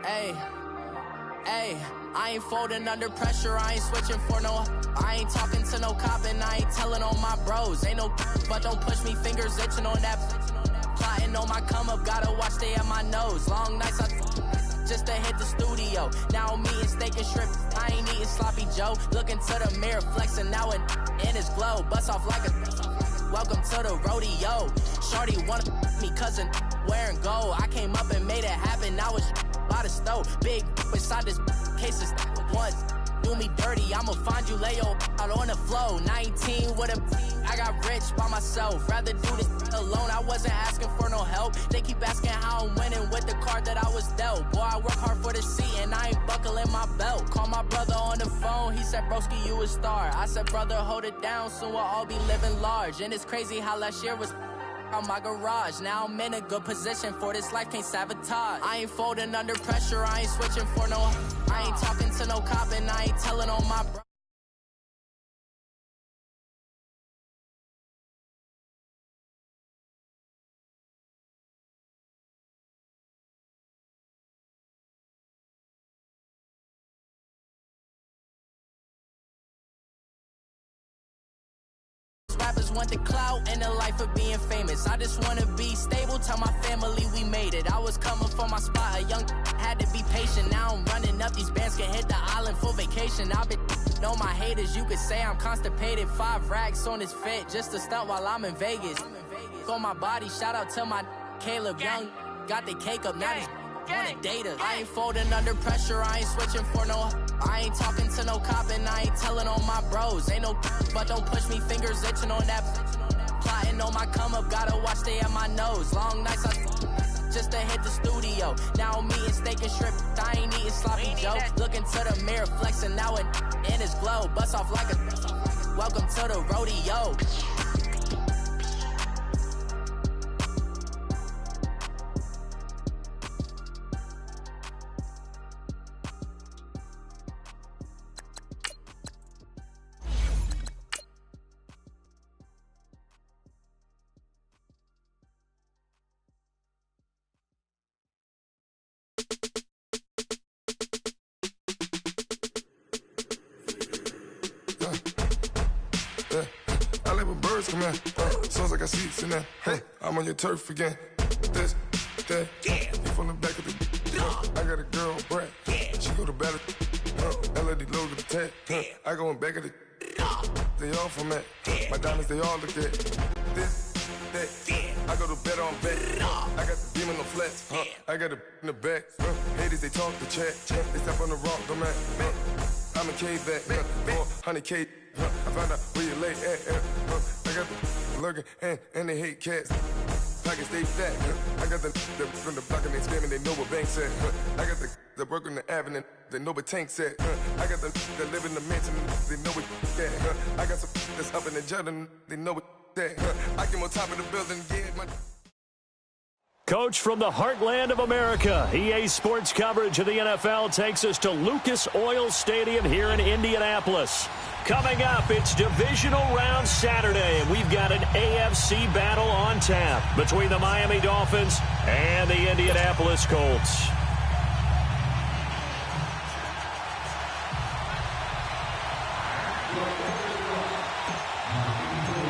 Hey, I ain't folding under pressure, I ain't switching for no. I ain't talking to no cop and I ain't telling on my bros. Ain't no but don't push me, fingers itching on that. Plotting on my come up, gotta watch they at my nose. Long nights just to hit the studio. Now I'm eating steak and shrimp, I ain't eating sloppy Joe. Looking to the mirror, flexing now and in his glow. Bust off like a welcome to the rodeo. Shorty wanna me cousin wearing gold. I came up and made it happen, now it's by the stove. Big inside this case is once do me dirty, I'ma find you lay your out on the floor. 19 with a I got rich by myself, rather do this alone. I wasn't asking for no help, they keep asking how I'm winning with the card that I was dealt. Boy, I work hard for the seat and I ain't buckling my belt. Call my brother on the phone, he said broski you a star. I said brother hold it down, soon we'll all be living large. And it's crazy how last year was on my garage. Now I'm in a good position for this life, can't sabotage. I ain't folding under pressure, I ain't switching for no. I ain't talking to no cop and I ain't telling on my bro. Rappers want the clout and the life of being famous. I just wanna be stable, tell my family we made it. I was coming for my spot, a young had to be patient. Now I'm running up, these bands can hit the island for vacation. I've been know my haters, you could say I'm constipated. 5 racks on his fit, just to stunt while I'm in Vegas. On my body, shout out to my Caleb Young. Got the cake up, now these wanna date us. I ain't folding under pressure, I ain't switching for no. I ain't talking to no cop and I ain't telling on my bros. Ain't no but don't push me, fingers itching on that. Plotting on my come up, gotta watch they at my nose. Long nights just to hit the studio. Now I'm eating steak and shrimp, I ain't eating sloppy Joe. Looking to the mirror, flexing now and in his glow. Bust off like a welcome to the rodeo. I like when birds come in. Sounds like I got seats in there. Hey, I'm on your turf again. This, that, you from the back of the. I got a girl, Brad. She go to battle. LED logo the tag. I go in back of the. They all from that. My diamonds, they all look at. This, that. I go to bet on bet. I got the demon on flats. I got it in the back. Haters, they talk the chat. They step on the rock, the man. I'm a cave back. 400K. I found out where you lay at. I got the lurking and they hate cats. Pockets stay fat. I got the from the block and they scamming, they know what banks at. I got the work on the avenue, they know what tanks at. I got the that live in the mansion, they know what that. I got some that's up in the jutting, they know what that. I came on top of the building, yeah, my. Coach from the heartland of America, EA Sports coverage of the NFL takes us to Lucas Oil Stadium here in Indianapolis. Coming up, it's divisional round Saturday, and we've got an AFC battle on tap between the Miami Dolphins and the Indianapolis Colts.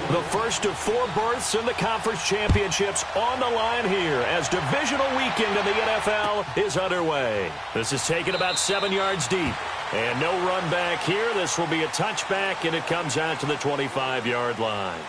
The first of 4 berths in the conference championships on the line here as divisional weekend in the NFL is underway. This is taken about 7 yards deep. And no run back here. This will be a touchback, and it comes out to the 25-yard line.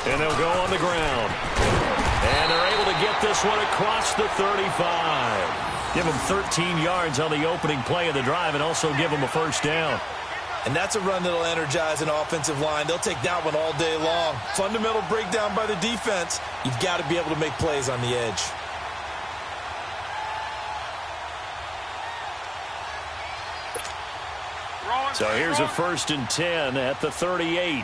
And they'll go on the ground. And they're able to get this one across the 35. Give them 13 yards on the opening play of the drive and also give them a first down. And that's a run that'll energize an offensive line. They'll take that one all day long. Fundamental breakdown by the defense. You've got to be able to make plays on the edge. So here's a 1st and 10 at the 38.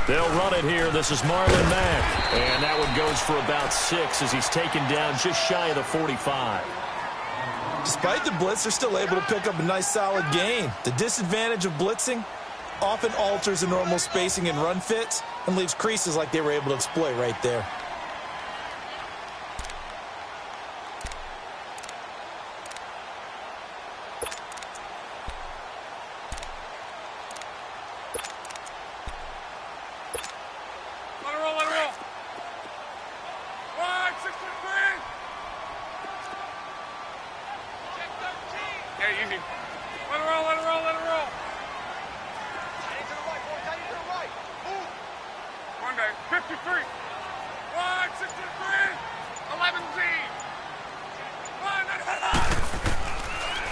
They'll run it here. This is Marlon Mack. And that one goes for about 6 as he's taken down just shy of the 45. Despite the blitz, they're still able to pick up a nice solid gain. The disadvantage of blitzing often alters the normal spacing and run fits and leaves creases like they were able to exploit right there.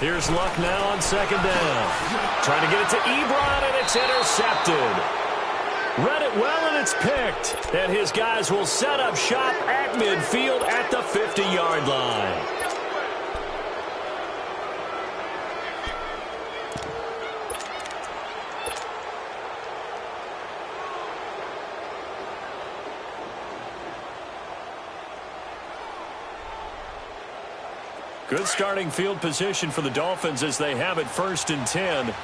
Here's Luck now on 2nd down. Trying to get it to Ebron, and it's intercepted. Read it well, and it's picked. And his guys will set up shop at midfield at the 50-yard line. Good starting field position for the Dolphins as they have it 1st and 10.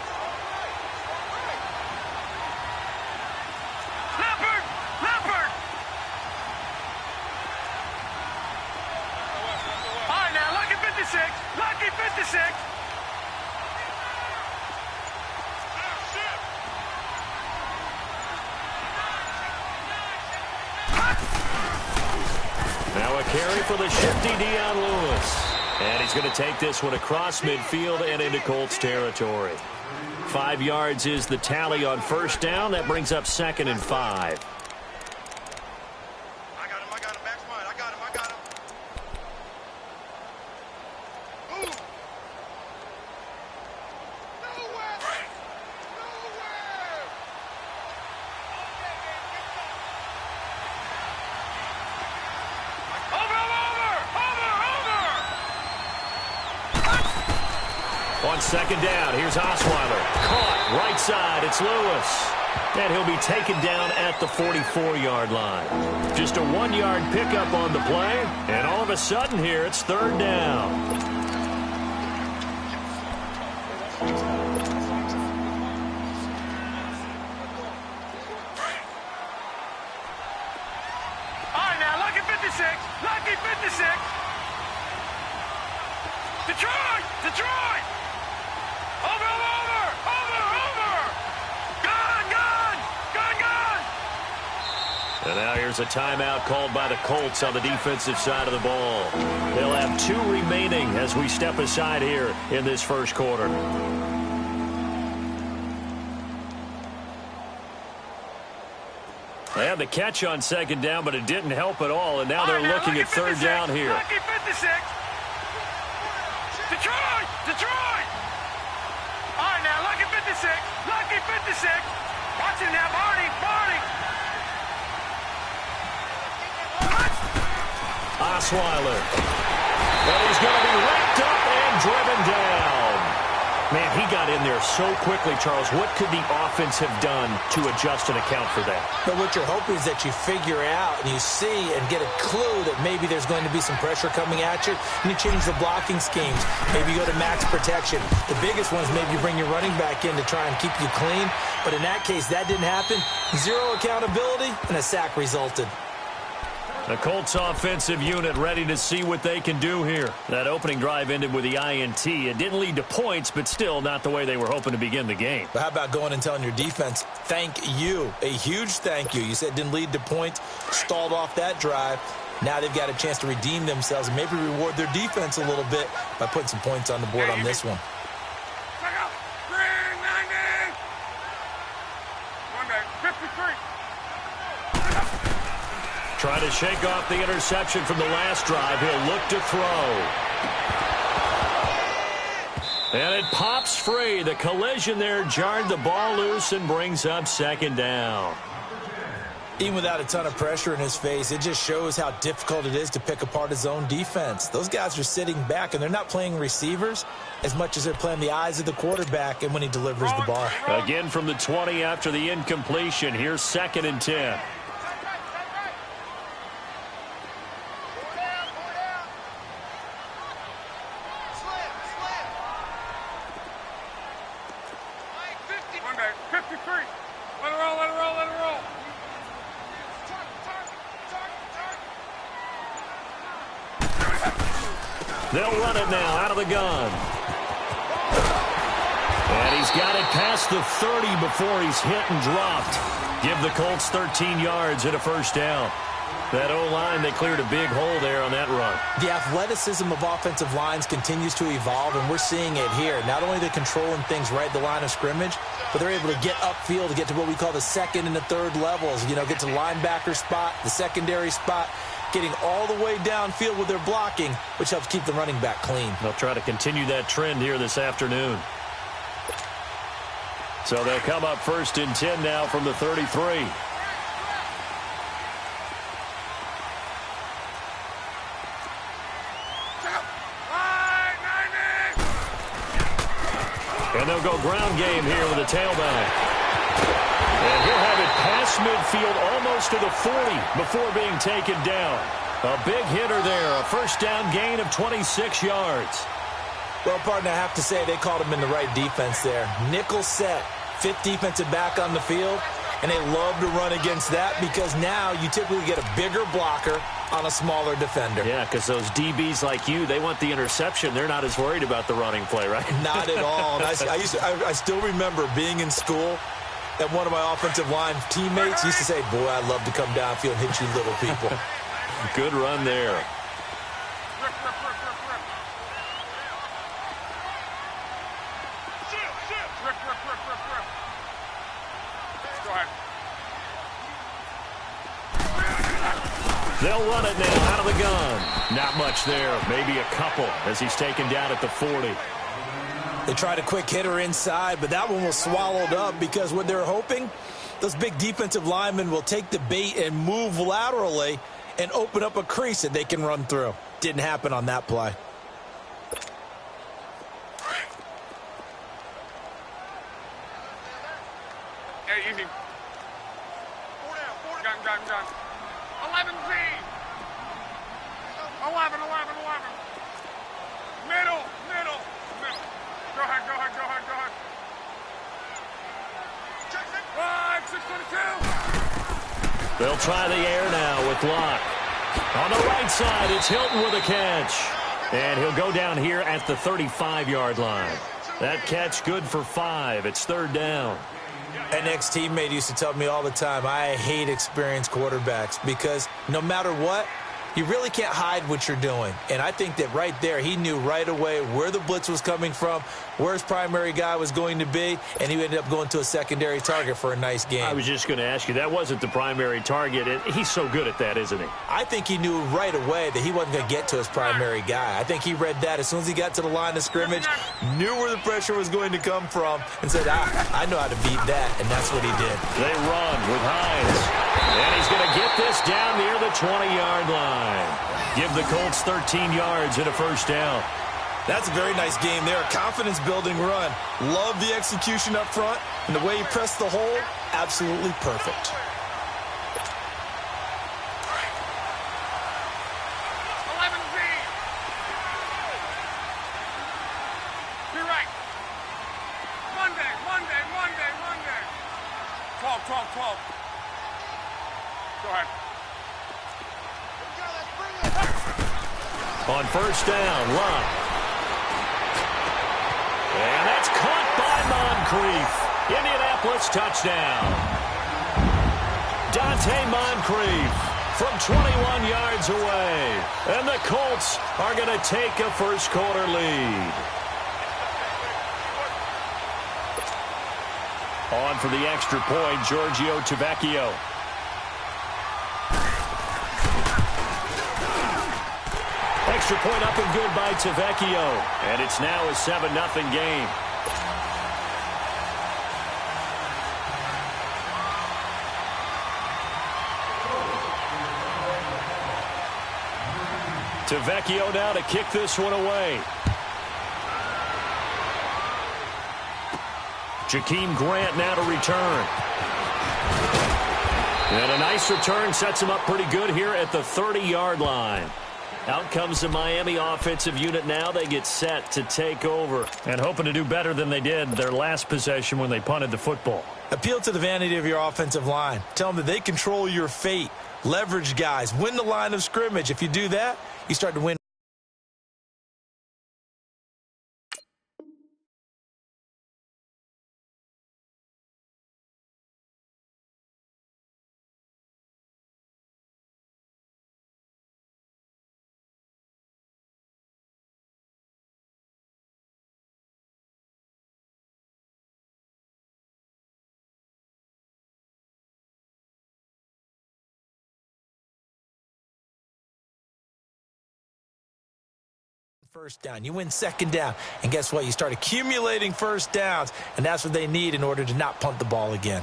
Now a carry for the shifty Dion Lewis. And he's going to take this one across midfield and into Colts territory. 5 yards is the tally on 1st down. That brings up 2nd and 5. On 2nd down, here's Osweiler. Caught, right side, it's Lewis. And he'll be taken down at the 44-yard line. Just a 1-yard pickup on the play, and all of a sudden here, it's 3rd down. All right, now, lucky 56, lucky 56. Detroit, Detroit. Over. Gone. And now here's a timeout called by the Colts on the defensive side of the ball. They'll have 2 remaining as we step aside here in this 1st quarter. They had the catch on 2nd down, but it didn't help at all, and now they're looking at 3rd down here. Lucky 56. Detroit. All right, now, lucky 56. Watch it now, Barney. Osweiler. Well, he's going to be wrapped up and driven down. Man, he got in there so quickly, Charles. What could the offense have done to adjust and account for that? But what you're hoping is that you figure out and you see and get a clue that maybe there's going to be some pressure coming at you, and you change the blocking schemes. Maybe you go to max protection. The biggest one is maybe you bring your running back in to try and keep you clean. But in that case, that didn't happen. 0 accountability, and a sack resulted. The Colts offensive unit ready to see what they can do here. That opening drive ended with the INT. It didn't lead to points, but still not the way they were hoping to begin the game. But how about going and telling your defense, thank you, a huge thank you. You said it didn't lead to points, stalled off that drive. Now they've got a chance to redeem themselves and maybe reward their defense a little bit by putting some points on the board on this one. Try to shake off the interception from the last drive. He'll look to throw. And it pops free. The collision there jarred the ball loose and brings up second down. Even without a ton of pressure in his face, it just shows how difficult it is to pick apart his own defense. Those guys are sitting back, and they're not playing receivers as much as they're playing the eyes of the quarterback and when he delivers the ball. Again from the 20 after the incompletion. Here's 2nd and 10. They'll run it now out of the gun. And he's got it past the 30 before he's hit and dropped. Give the Colts 13 yards and a first down. That O-line, they cleared a big hole there on that run. The athleticism of offensive lines continues to evolve, and we're seeing it here. Not only they're controlling things right at the line of scrimmage, but they're able to get upfield to get to what we call the second and the third levels. You know, get to the linebacker spot, the secondary spot, getting all the way downfield with their blocking, which helps keep the running back clean. They'll try to continue that trend here this afternoon. So they'll come up 1st and 10 now from the 33. And they'll go ground game here with a tailback. And he'll have it past midfield almost to the 40 before being taken down. A big hitter there, a first down gain of 26 yards. Well, partner, I have to say they called him in the right defense there. Nickel set, 5th defensive back on the field, and they love to run against that because now you typically get a bigger blocker on a smaller defender. Yeah, because those DBs like you, they want the interception. They're not as worried about the running play, right? Not at all. And I still remember being in school, and one of my offensive line teammates used to say, boy, I'd love to come downfield and hit you little people. Good run there. They'll run it now out of the gun. Not much there. Maybe a couple as he's taken down at the 40. They tried a quick hitter inside, but that one was swallowed up because what they're hoping, those big defensive linemen will take the bait and move laterally and open up a crease that they can run through. Didn't happen on that play. Hey, easy. Gun. 11Z. 11. Middle. Go ahead. 622. They'll try the air now with Locke. On the right side, it's Hilton with a catch. And he'll go down here at the 35-yard line. That catch good for 5. It's 3rd down. An ex-teammate used to tell me all the time, I hate experienced quarterbacks because no matter what, you really can't hide what you're doing. And I think that right there, he knew right away where the blitz was coming from, where his primary guy was going to be, and he ended up going to a secondary target for a nice game. I was just going to ask you, that wasn't the primary target. He's so good at that, isn't he? I think he knew right away that he wasn't going to get to his primary guy. I think he read that as soon as he got to the line of scrimmage, knew where the pressure was going to come from, and said, I know how to beat that, and that's what he did. They run with Hines. And he's going to get this down near the 20-yard line. Give the Colts 13 yards and a first down. That's a very nice game there. A confidence-building run. Love the execution up front. And the way he pressed the hole, absolutely perfect. Monday. 12. Go ahead. On first down, Love. And that's caught by Moncrief. Indianapolis touchdown. Dante Moncrief from 21 yards away. And the Colts are going to take a first-quarter lead. On for the extra point, Giorgio Tavecchio. Extra point up and good by Tavecchio. And it's now a 7-0 game. Tavecchio now to kick this one away. Jakeem Grant now to return. And a nice return sets him up pretty good here at the 30-yard line. Out comes the Miami offensive unit now. They get set to take over. And hoping to do better than they did their last possession when they punted the football. Appeal to the vanity of your offensive line. Tell them that they control your fate. Leverage guys. Win the line of scrimmage. If you do that, you start to win. First down. You win second down. And guess what? You start accumulating first downs. And that's what they need in order to not punt the ball again.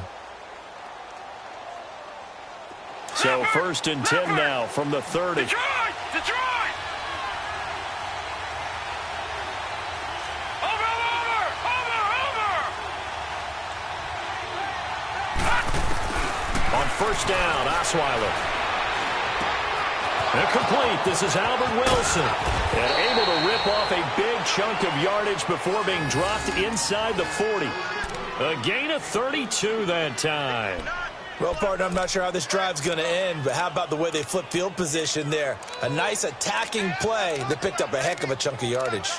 So first and 10 now from the 30. Detroit! Detroit! Over! On first down, Osweiler. Incomplete. This is Albert Wilson. And able to rip off a big chunk of yardage before being dropped inside the 40. A gain of 32 that time. Well, partner, I'm not sure how this drive's going to end, but how about the way they flip field position there? A nice attacking play that picked up a heck of a chunk of yardage.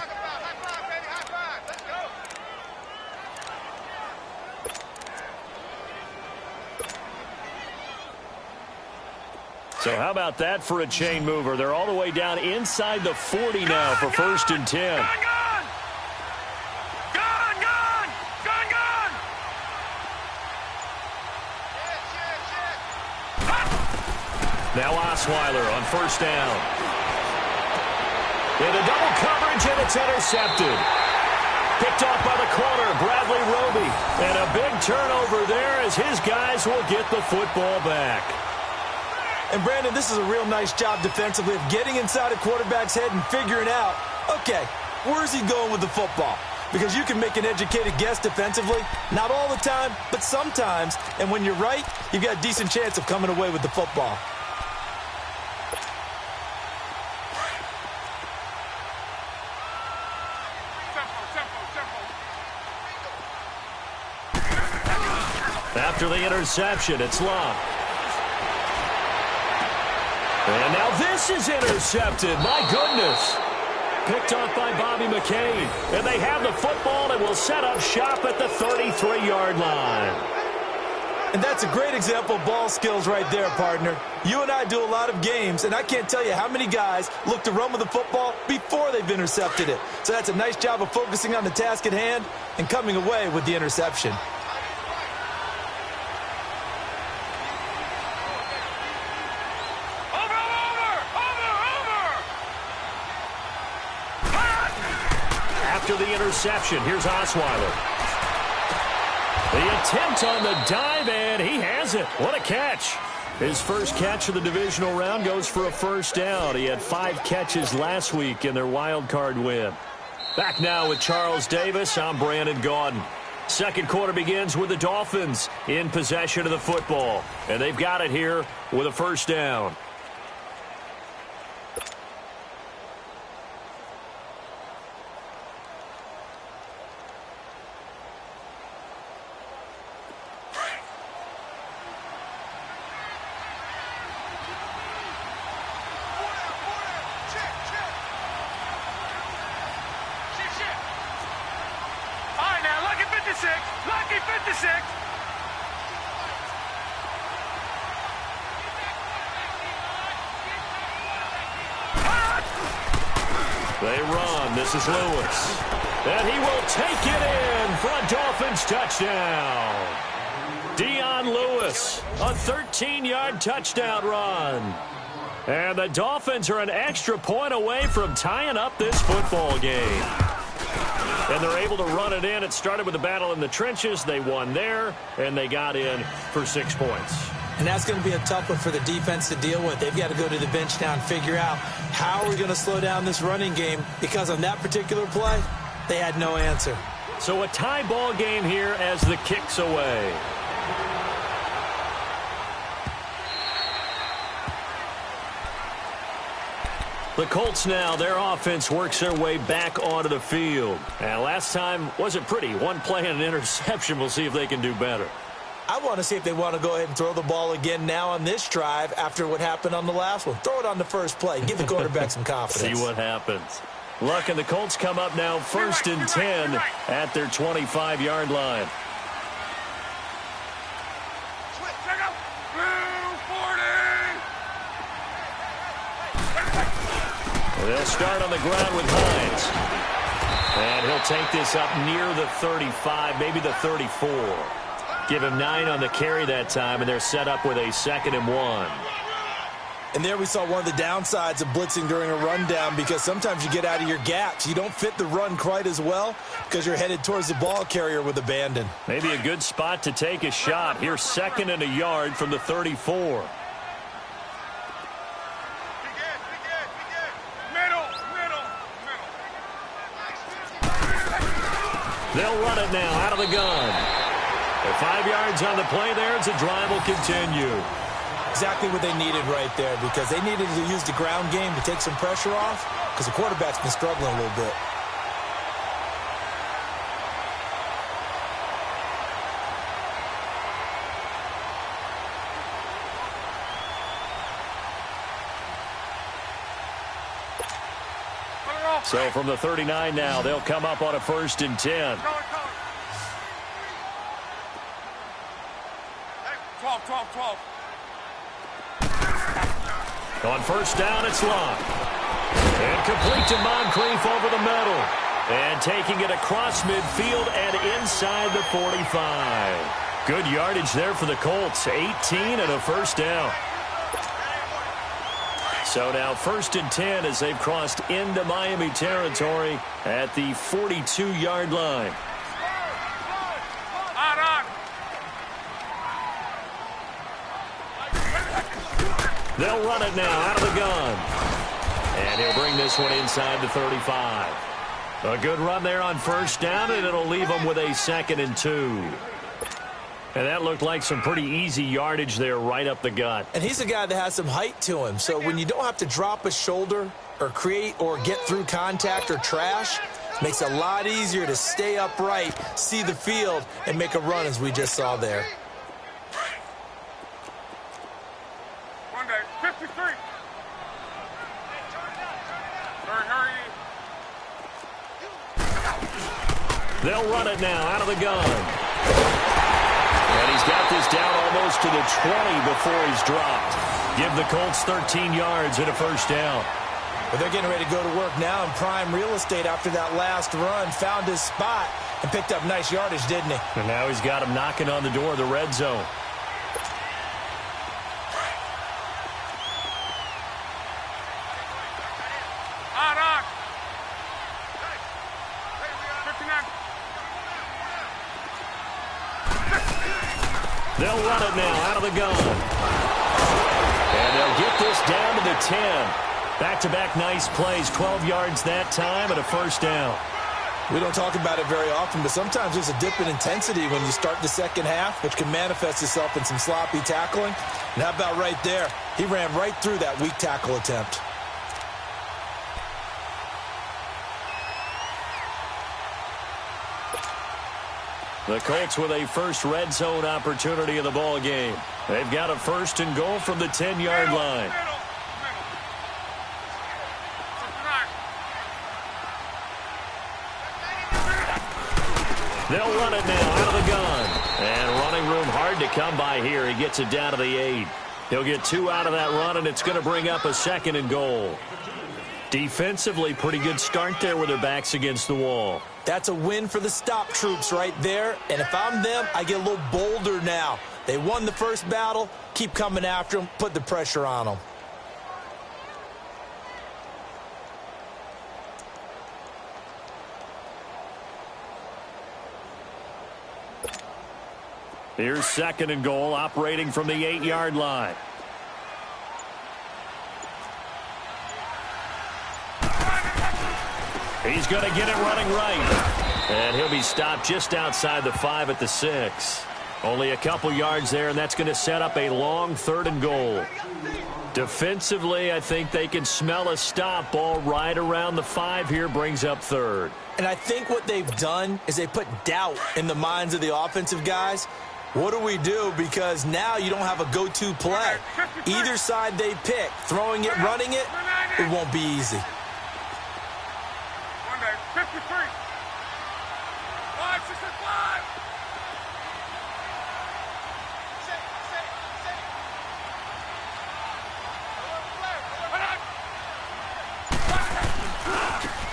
So how about that for a chain mover? They're all the way down inside the 40 now for first and 10. Gun! Now Osweiler on first down. In a double coverage, and it's intercepted. Picked off by the corner, Bradley Roby. And a big turnover there as his guys will get the football back. And, Brandon, this is a real nice job defensively of getting inside a quarterback's head and figuring out, okay, where's he going with the football? Because you can make an educated guess defensively, not all the time, but sometimes. And when you're right, you've got a decent chance of coming away with the football. After the interception, it's Love. And now this is intercepted. My goodness. Picked off by Bobby McCain. And they have the football and will set up shop at the 33-yard line. And that's a great example of ball skills right there, partner. You and I do a lot of games, and I can't tell you how many guys look to run with the football before they've intercepted it. So that's a nice job of focusing on the task at hand and coming away with the interception. After the interception, here's Osweiler. The attempt on the dive, and he has it. What a catch. His first catch of the divisional round goes for a first down. He had 5 catches last week in their wild card win. Back now with Charles Davis. I'm Brandon Gaudin. Second quarter begins with the Dolphins in possession of the football. And they've got it here with a first down. They run. This is Lewis. And he will take it in for a Dolphins touchdown. Dion Lewis, a 13-yard touchdown run. And the Dolphins are an extra point away from tying up this football game. And they're able to run it in. It started with a battle in the trenches. They won there, and they got in for 6 points. And that's going to be a tough one for the defense to deal with. They've got to go to the bench now and figure out how are we going to slow down this running game, because on that particular play, they had no answer. So a tie ball game here as the kick's away. The Colts now, their offense works their way back onto the field. And last time wasn't pretty. One play and an interception. We'll see if they can do better. I want to see if they want to go ahead and throw the ball again now on this drive after what happened on the last one. Throw it on the first play. Give the quarterback some confidence. See what happens. Luck and the Colts come up now 1st and 10 at their 25-yard line. They'll start on the ground with Hines. And he'll take this up near the 35, maybe the 34. Give him 9 on the carry that time, and they're set up with a 2nd and 1. And there we saw one of the downsides of blitzing during a rundown, because sometimes you get out of your gaps. You don't fit the run quite as well because you're headed towards the ball carrier with abandon. Maybe a good spot to take a shot. Here's 2nd and a yard from the 34. They'll run it now out of the gun. They're 5 yards on the play there as the drive will continue. Exactly what they needed right there, because they needed to use the ground game to take some pressure off, because the quarterback's been struggling a little bit. So from the 39 now, they'll come up on a 1st and 10. 12. On 1st down, it's Luck. And complete to Moncrief over the middle. And taking it across midfield and inside the 45. Good yardage there for the Colts. 18 and a 1st down. So now 1st and 10 as they've crossed into Miami territory at the 42-yard line. They'll run it now out of the gun. And he'll bring this one inside the 35. A good run there on 1st down, and it'll leave them with a 2nd and 2. And that looked like some pretty easy yardage there right up the gut. And he's a guy that has some height to him. So when you don't have to drop a shoulder or create or get through contact or trash, it makes it a lot easier to stay upright, see the field, and make a run as we just saw there. 53. They'll run it now out of the gun. And he's got this down almost to the 20 before he's dropped. Give the Colts 13 yards and a 1st down. But they're getting ready to go to work now in prime real estate after that last run. Found his spot and picked up nice yardage, didn't he? And now he's got him knocking on the door of the red zone. They'll run it now out of the gun. And they'll get this down to the 10. Back-to-back nice plays, 12 yards that time and a 1st down. We don't talk about it very often, but sometimes there's a dip in intensity when you start the second half, which can manifest itself in some sloppy tackling. And how about right there? He ran right through that weak tackle attempt. The Colts with a first red zone opportunity of the ball game. They've got a 1st and goal from the 10-yard line. They'll run it now out of the gun. And running room hard to come by here. He gets it down to the 8. He'll get 2 out of that run, and it's going to bring up a 2nd and goal. Defensively, pretty good start there with their backs against the wall. That's a win for the stop troops right there. And if I'm them, I get a little bolder now. They won the first battle. Keep coming after them. Put the pressure on them. Here's 2nd and goal, operating from the 8-yard line. He's going to get it running right. And he'll be stopped just outside the 5 at the 6. Only a couple yards there, and that's going to set up a long 3rd and goal. Defensively, I think they can smell a stop. Ball right around the 5 here, brings up 3rd. And I think what they've done is they put doubt in the minds of the offensive guys. What do we do? Because now you don't have a go-to play. Either side they pick, throwing it, running it, it won't be easy. 53. 5, 6, 5.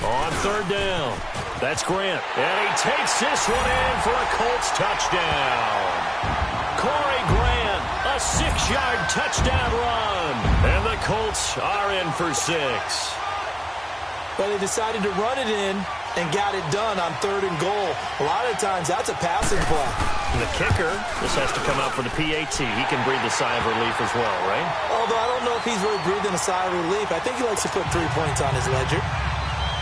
On 3rd down, that's Grant. And he takes this one in for a Colts touchdown. Corey Grant, a 6-yard touchdown run. And the Colts are in for 6. But they decided to run it in and got it done on 3rd and goal. A lot of times that's a passing play. And the kicker, this has to come out for the PAT. He can breathe a sigh of relief as well, right? Although I don't know if he's really breathing a sigh of relief. I think he likes to put 3 points on his ledger.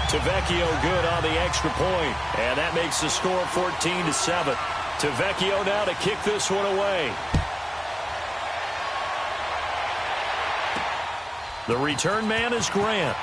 Tavecchio good on the extra point. And that makes the score 14-7. Tavecchio now to kick this one away. The return man is Grant.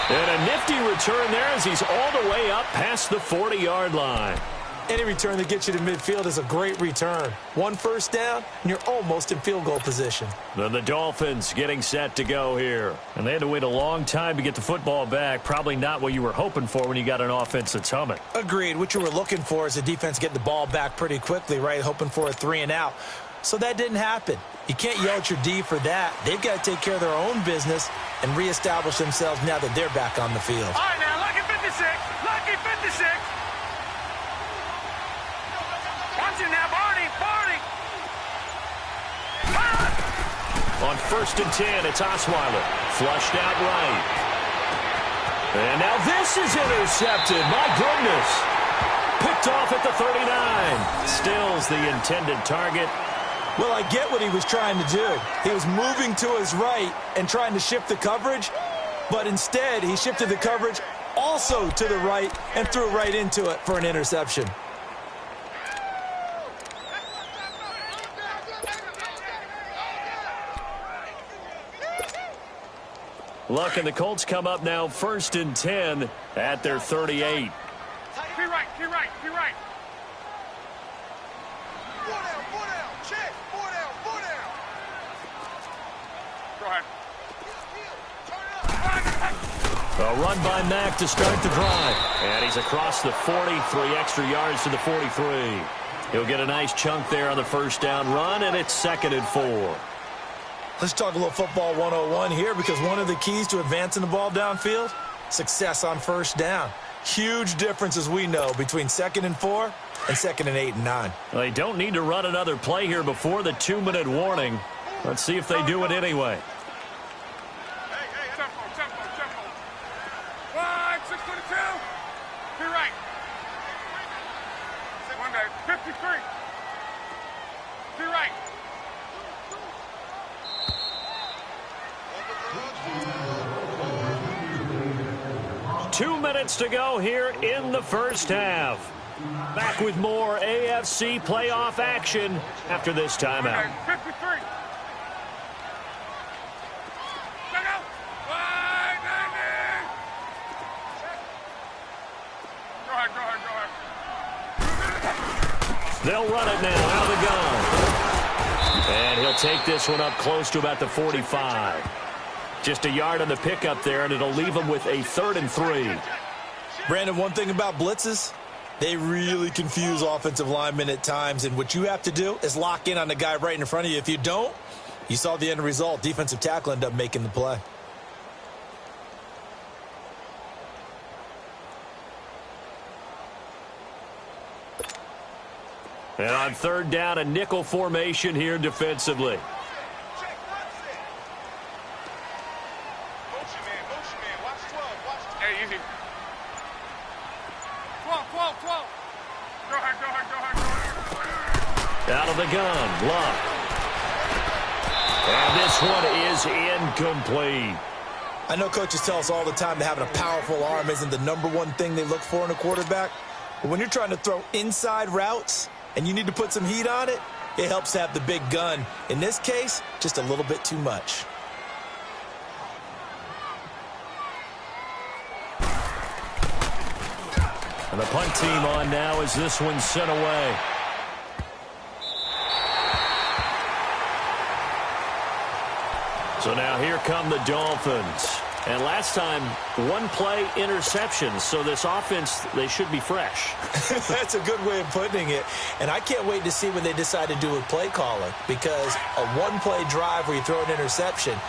And a nifty return there as he's all the way up past the 40-yard line. Any return that gets you to midfield is a great return. 1 first down, and you're almost in field goal position. Then the Dolphins getting set to go here. And they had to wait a long time to get the football back. Probably not what you were hoping for when you got an offense that's humming. Agreed. What you were looking for is the defense getting the ball back pretty quickly, right? Hoping for a 3 and out. So that didn't happen. You can't yell at your D for that. They've got to take care of their own business and reestablish themselves now that they're back on the field. All right, now, lucky 56. Lucky 56. Watch it now, Barney. Barney. On 1st and 10, it's Osweiler. Flushed out right. And now this is intercepted. My goodness. Picked off at the 39. Stills the intended target. Well, I get what he was trying to do. He was moving to his right and trying to shift the coverage, but instead he shifted the coverage also to the right and threw right into it for an interception. Look, and the Colts come up now 1st and 10 at their 38. Be right, be right, be right. A run by Mack to start the drive. And he's across the 40, 3 extra yards to the 43. He'll get a nice chunk there on the 1st down run, and it's 2nd and 4. Let's talk a little football 101 here, because one of the keys to advancing the ball downfield, success on 1st down. Huge difference, as we know, between 2nd and 4 and 2nd and 8 and 9. Well, they don't need to run another play here before the 2-minute warning. Let's see if they do it anyway. Tempo, tempo, tempo. 5, 6, 22. Be right. 53. Be right. Two minutes to go here in the 1st half. Back with more AFC playoff action after this timeout. 53. They'll run it now out of the gun. And he'll take this one up close to about the 45. Just a yard on the pickup there, and it'll leave him with a 3rd and 3. Brandon, one thing about blitzes, they really confuse offensive linemen at times, and what you have to do is lock in on the guy right in front of you. If you don't, You saw the end result. Defensive tackle ended up making the play. And on third down, a nickel formation here defensively. Hey, easy. 12. Go ahead. Out of the gun, Luck. And this one is incomplete. I know coaches tell us all the time that having a powerful arm isn't the #1 thing they look for in a quarterback. But when you're trying to throw inside routes and you need to put some heat on it, it helps to have the big gun. In this case, just a little bit too much. And the punt team on now as this one's sent away. So now here come the Dolphins. And last time, one play interceptions. So this offense, they should be fresh. That's a good way of putting it. And I can't wait to see what they decide to do with play calling. Because a one-play drive where you throw an interception,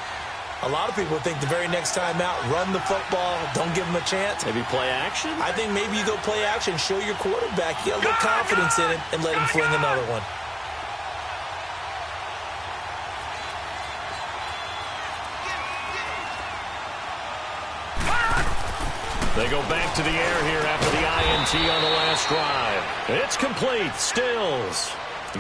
a lot of people think the very next time out, run the football, don't give them a chance. Maybe play action? I think maybe you go play action, show your quarterback, get a little confidence in him, and let him fling another one. They go back to the air here after the INT on the last drive. It's complete. Stills.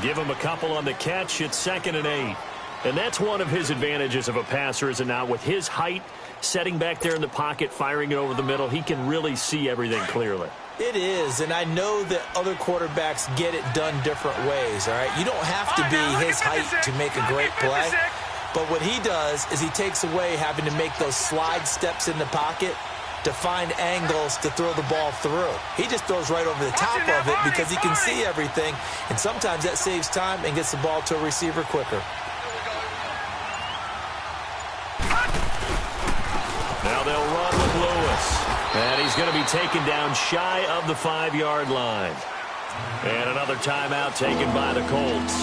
Give him a couple on the catch. It's 2nd and 8. And that's one of his advantages of a passer, is it not? With his height, setting back there in the pocket, firing it over the middle, he can really see everything clearly. It is, and I know that other quarterbacks get it done different ways, all right? You don't have to be his height to make a great play. But what he does is he takes away having to make those slide steps in the pocket to find angles to throw the ball through. He just throws right over the top of it because he can see everything, and sometimes that saves time and gets the ball to a receiver quicker. Now they'll run with Lewis. And he's going to be taken down shy of the 5-yard line. And another timeout taken by the Colts,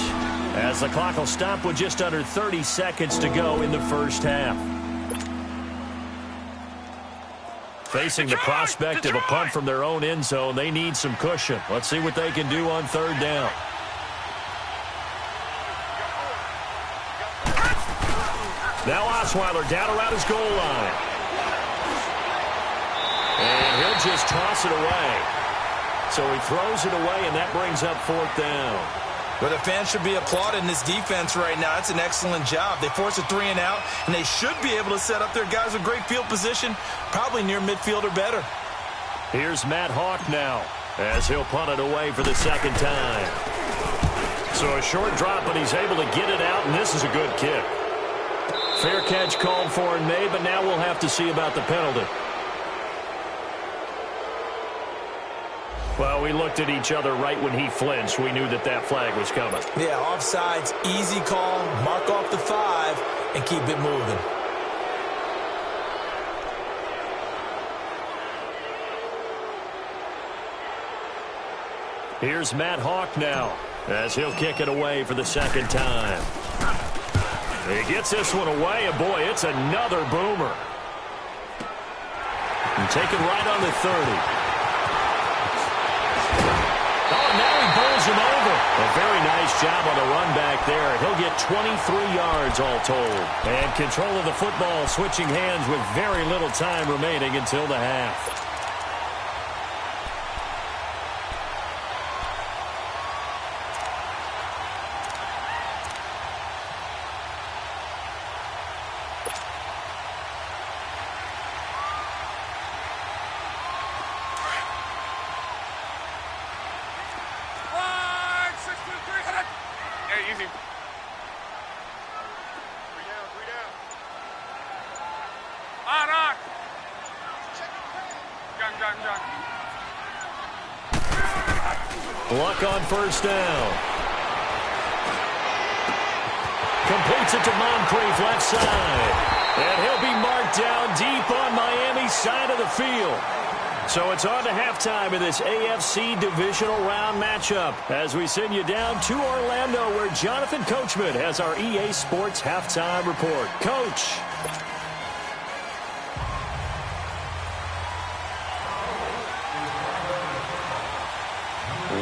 as the clock will stop with just under 30 seconds to go in the first half. Facing the prospect of a punt from their own end zone, they need some cushion. Let's see what they can do on third down. Now Osweiler down around his goal line. And he'll just toss it away. So he throws it away, and that brings up 4th down. Well, the fans should be applauding this defense right now. It's an excellent job. They force a 3 and out, and they should be able to set up their guys with great field position, probably near midfield or better. Here's Matt Hawk now, as he'll punt it away for the 2nd time. So a short drop, but he's able to get it out, and this is a good kick. Fair catch called for and made, but now we'll have to see about the penalty. Well, we looked at each other right when he flinched. We knew that that flag was coming. Yeah, offsides, easy call, mark off the 5, and keep it moving. Here's Matt Hawk now, as he'll kick it away for the 2nd time. He gets this one away, and boy, it's another boomer. And taken right on the 30. Oh, now he bowls him over. A very nice job on the run back there. He'll get 23 yards all told. And control of the football switching hands with very little time remaining until the half. Easy. 3 down. On. Gun. Luck on 1st down. Completes it to Moncrief left side. And he'll be marked down deep on Miami's side of the field. So it's on to halftime in this AFC divisional round matchup as we send you down to Orlando where Jonathan Coachman has our EA Sports halftime report. Coach.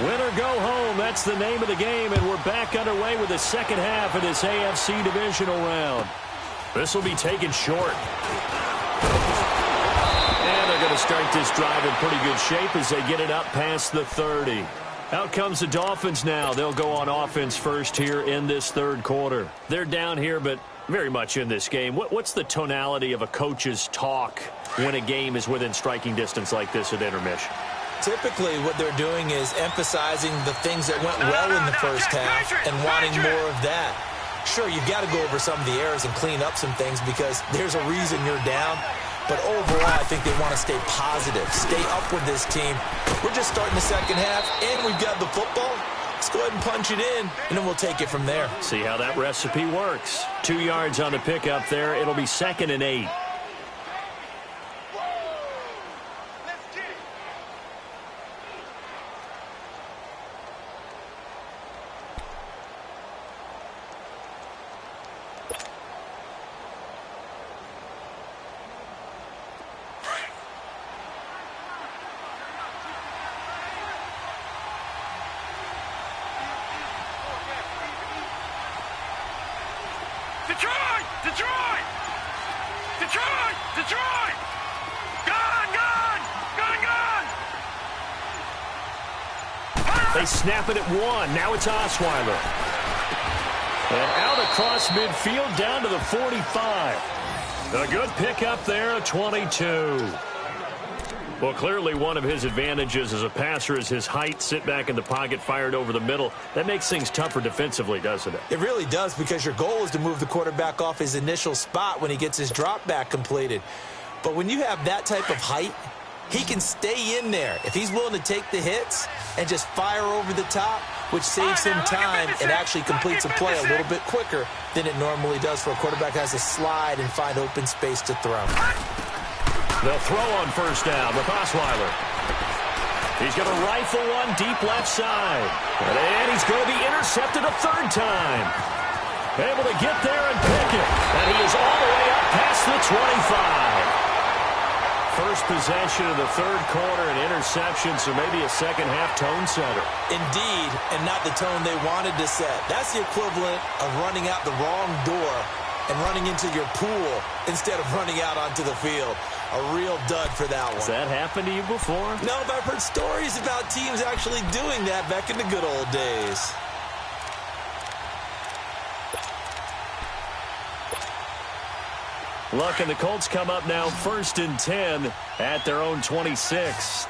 Win or go home, that's the name of the game, and we're back underway with the second half of this AFC divisional round. This will be taken short. And they're going to start this drive in pretty good shape as they get it up past the 30. Out comes the Dolphins now. They'll go on offense first here in this third quarter. They're down here, but very much in this game. What's the tonality of a coach's talk when a game is within striking distance like this at intermission? Typically, what they're doing is emphasizing the things that went well in the first half and wanting more of that. Sure, you've got to go over some of the errors and clean up some things because there's a reason you're down. But overall, I think they want to stay positive, stay up with this team. We're just starting the second half, and we've got the football. Let's go ahead and punch it in, and then we'll take it from there. See how that recipe works. 2 yards on the pickup there. It'll be 2nd and 8. Detroit! Detroit! Detroit! Detroit! Gone! Gone! Gone! Gone! They snap it at 1. Now it's Osweiler. And out across midfield down to the 45. A good pickup there, a 22. Well, clearly one of his advantages as a passer is his height. Sit back in the pocket, fired over the middle. That makes things tougher defensively, doesn't it? It really does because your goal is to move the quarterback off his initial spot when he gets his drop back completed. But when you have that type of height, he can stay in there. If he's willing to take the hits and just fire over the top, which saves him time and actually completes a play a little bit quicker than it normally does for a quarterback that has to slide and find open space to throw. They'll throw on first down with Osweiler. He's going to rifle one deep left side. And he's going to be intercepted a third time. Able to get there and pick it. And he is all the way up past the 25. First possession of the third quarter, an interception, so maybe a second-half tone setter. Indeed, and not the tone they wanted to set. That's the equivalent of running out the wrong door and running into your pool instead of running out onto the field. A real dud for that one. Has that happened to you before? No, but I've heard stories about teams actually doing that back in the good old days. Luck and the Colts come up now 1st and 10 at their own 26.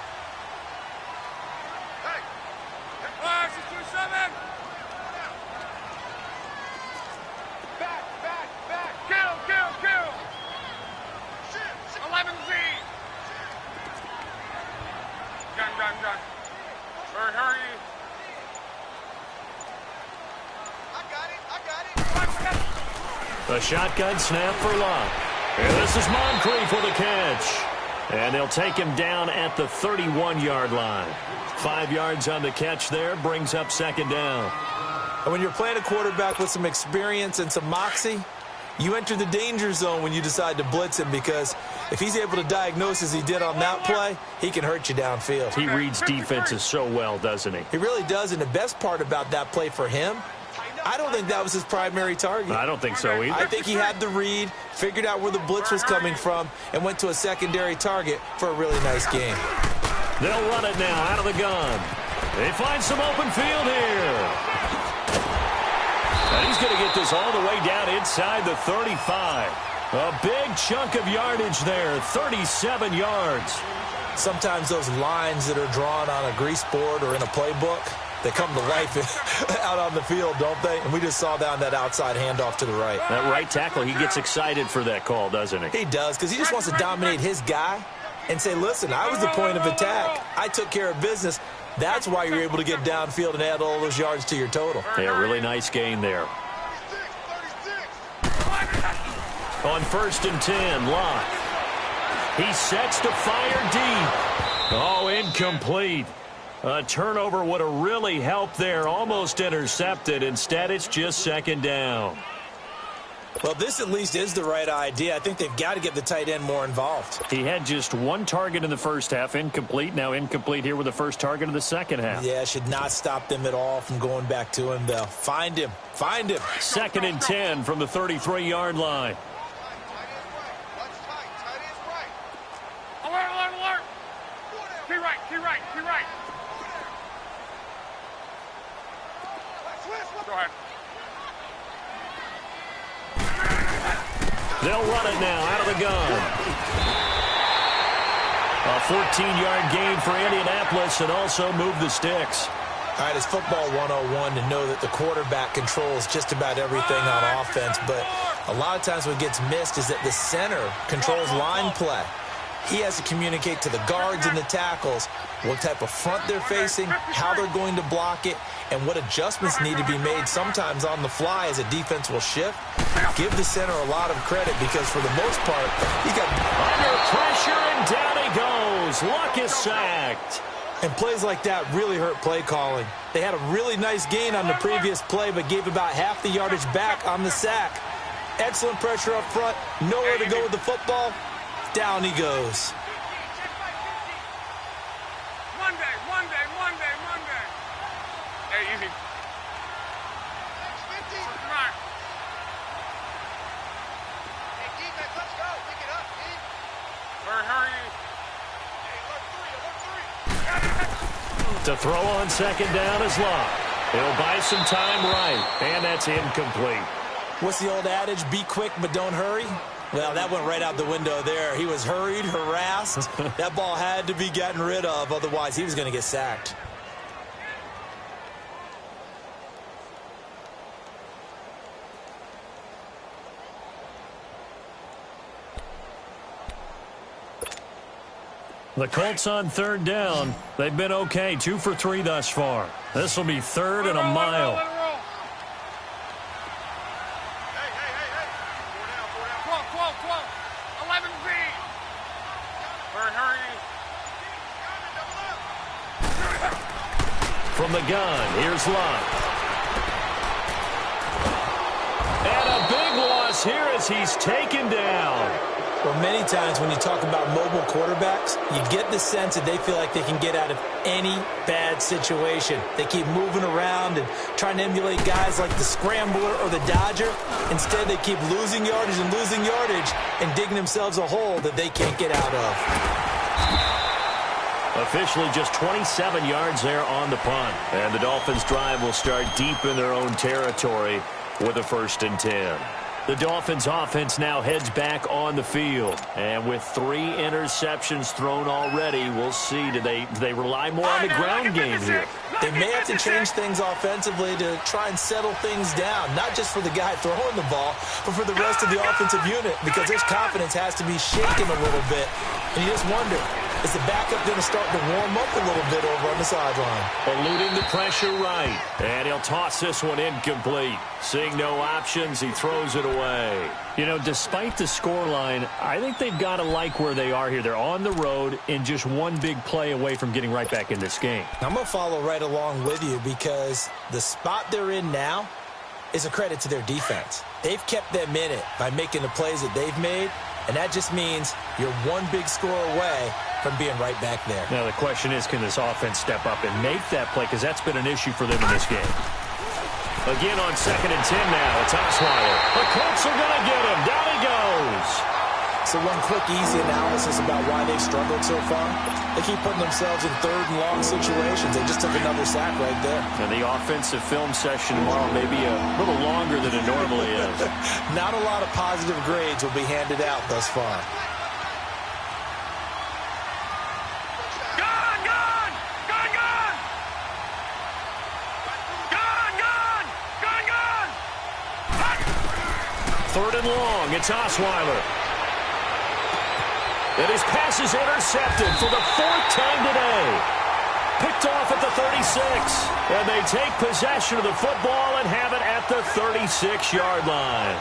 A shotgun snap for Luck. And this is Moncrief with a catch. And they'll take him down at the 31-yard line. 5 yards on the catch there, brings up 2nd down. And when you're playing a quarterback with some experience and some moxie, you enter the danger zone when you decide to blitz him because if he's able to diagnose as he did on that play, he can hurt you downfield. He reads defenses so well, doesn't he? He really does, and the best part about that play for him, I don't think that was his primary target. I don't think so either. I think he had the read, figured out where the blitz was coming from, and went to a secondary target for a really nice game. They'll run it now out of the gun. They find some open field here. And he's going to get this all the way down inside the 35. A big chunk of yardage there, 37 yards. Sometimes those lines that are drawn on a grease board or in a playbook, they come to life out on the field, don't they? And we just saw that on that outside handoff to the right. That right tackle, he gets excited for that call, doesn't he? He does, because he just wants to dominate his guy and say, listen, I was the point of attack. I took care of business. That's why you're able to get downfield and add all those yards to your total. Yeah, really nice gain there. On 1st and 10, Locke. He sets to fire deep. Oh, incomplete. A turnover would have really helped there. Almost intercepted. Instead, it's just second down. Well, this at least is the right idea. I think they've got to get the tight end more involved. He had just one target in the first half, incomplete. Now incomplete here with the first target of the second half. Yeah, should not stop them at all from going back to him, though. Find him. Find him. 2nd and 10 from the 33-yard line. Alert, alert, alert. Key right, key right, key right. Go ahead. They'll run it now out of the gun. A 14-yard gain for Indianapolis and also move the sticks. All right, it's football 101 to know that the quarterback controls just about everything on offense, but a lot of times what gets missed is that the center controls line play. He has to communicate to the guards and the tackles what type of front they're facing, how they're going to block it, and what adjustments need to be made sometimes on the fly as a defense will shift. Give the center a lot of credit because for the most part, he got under pressure and down he goes. Luck is sacked. And plays like that really hurt play calling. They had a really nice gain on the previous play but gave about half the yardage back on the sack. Excellent pressure up front, nowhere to go with the football. Down he goes. Monday. Hey, easy. Come on. Hey, defense, let's go. Pick it up, D. Hurry. Hey, To throw on second down is Locke. He'll buy some time right, and that's incomplete. What's the old adage? Be quick, but don't hurry. Well, that went right out the window there. He was hurried, harassed. That ball had to be gotten rid of, otherwise he was going to get sacked. The Colts on third down. They've been okay, 2 for 3 thus far. This will be third and a mile. Hey. 12. 11B. Hurry. From the gun, here's Locke. And a big loss here as he's taken down. Well, many times when you talk about mobile quarterbacks, you get the sense that they feel like they can get out of any bad situation. They keep moving around and trying to emulate guys like the Scrambler or the Dodger. Instead, they keep losing yardage and digging themselves a hole that they can't get out of. Officially just 27 yards there on the punt. And the Dolphins' drive will start deep in their own territory with a 1st and 10. The Dolphins' offense now heads back on the field. And with 3 interceptions thrown already, we'll see. Do they rely more on the ground game here? They may have to change things offensively to try and settle things down, not just for the guy throwing the ball, but for the rest of the offensive unit, because his confidence has to be shaken a little bit. And you just wonder, is the backup going to start to warm up a little bit over on the sideline? Eluding the pressure right. And he'll toss this one incomplete. Seeing no options, he throws it away. You know, despite the scoreline, I think they've got to like where they are here. They're on the road and just one big play away from getting right back in this game. I'm going to follow right along with you because the spot they're in now is a credit to their defense. They've kept them in it by making the plays that they've made, and that just means you're one big score away from being right back there. Now the question is, can this offense step up and make that play? Because that's been an issue for them in this game. Again on 2nd and 10 now. It's Osweiler. The Colts are going to get him. Down he goes. So one quick, easy analysis about why they've struggled so far. They keep putting themselves in 3rd and long situations. They just took another sack right there. And the offensive film session tomorrow may be a little longer than it normally is. Not a lot of positive grades will be handed out thus far. Third and long, it's Osweiler. And his pass is intercepted for the 4th time today. Picked off at the 36. And they take possession of the football and have it at the 36-yard line.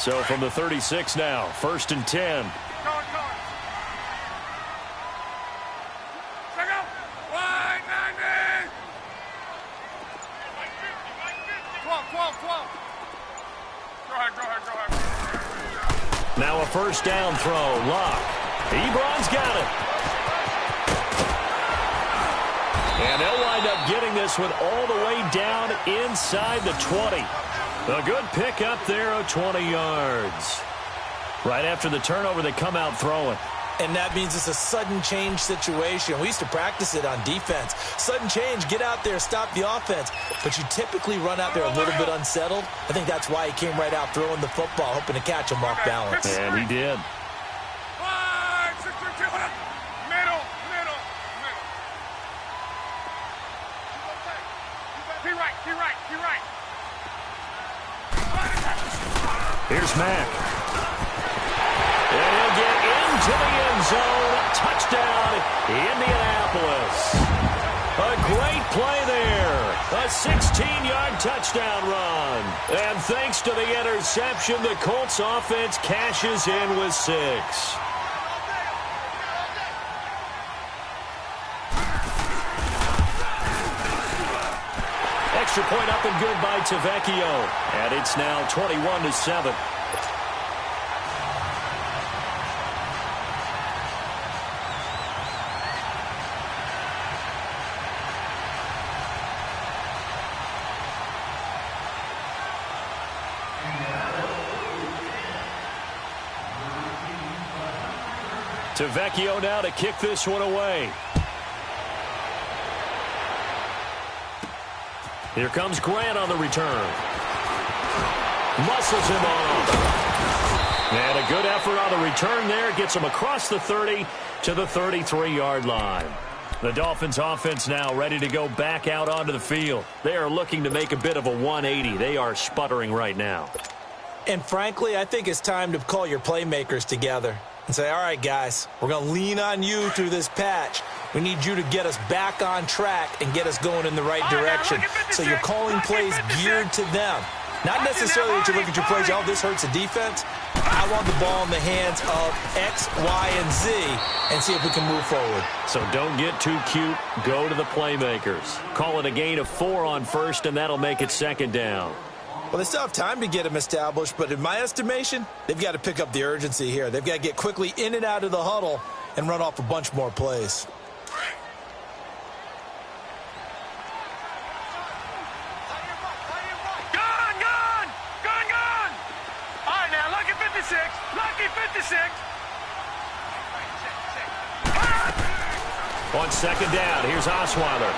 So from the 36 now, 1st and 10. Now a first down throw. Lock. Ebron's got it. And they'll wind up getting this one all the way down inside the 20. A good pick up there of 20 yards. Right after the turnover, they come out throwing. And that means it's a sudden change situation. We used to practice it on defense. Sudden change, get out there, stop the offense. But you typically run out there a little bit unsettled. I think that's why he came right out throwing the football, hoping to catch him off balance. And he did. Here's Mack. And he'll get into the end zone. Touchdown, Indianapolis. A great play there. A 16-yard touchdown run. And thanks to the interception, the Colts offense cashes in with 6. Extra point up and good by Tavecchio. And it's now 21-7. Tavecchio now to kick this one away. Here comes Grant on the return. Muscles him off. And a good effort on the return there. Gets him across the 30 to the 33-yard line. The Dolphins offense now ready to go back out onto the field. They are looking to make a bit of a 180. They are sputtering right now. And frankly, I think it's time to call your playmakers together and say, all right, guys, we're going to lean on you through this patch. We need you to get us back on track and get us going in the right direction. So you're calling plays geared to them. Not necessarily that you look at your plays, oh, this hurts the defense. I want the ball in the hands of X, Y, and Z and see if we can move forward. So don't get too cute. Go to the playmakers. Call it a gain of 4 on first, and that'll make it 2nd down. Well, they still have time to get them established, but in my estimation, they've got to pick up the urgency here. They've got to get quickly in and out of the huddle and run off a bunch more plays. On 2nd down, here's Osweiler.